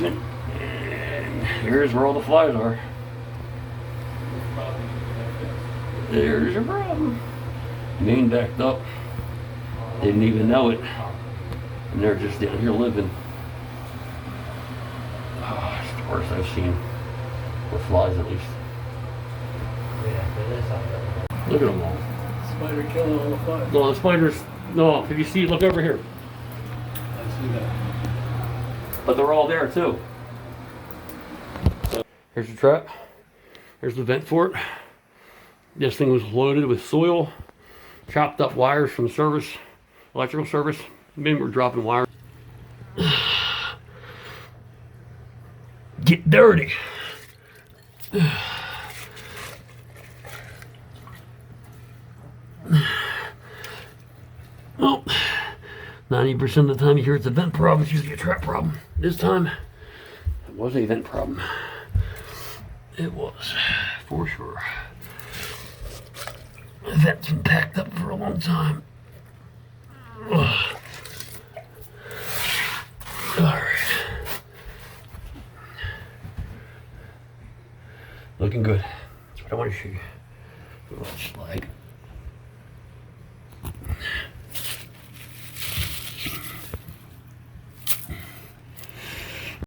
And here's where all the flies are. There's your problem. Main backed up. Didn't even know it. And they're just down here living. Oh, it's the worst I've seen. With flies, at least. Look at them all. Spider killing all the flies. No, the spiders. No, if you see, look over here. I see that. But they're all there too. So, here's the trap. Here's the vent for it. This thing was loaded with soil, chopped up wires from service, electrical service. Maybe we're dropping wires. Get dirty. Well, 90% of the time you hear it's a vent problem, it's usually a trap problem. This time, it was a vent problem. It was, for sure. The vent's been packed up for a long time. Ugh. Alright. Looking good. That's what I want to show you. Slag.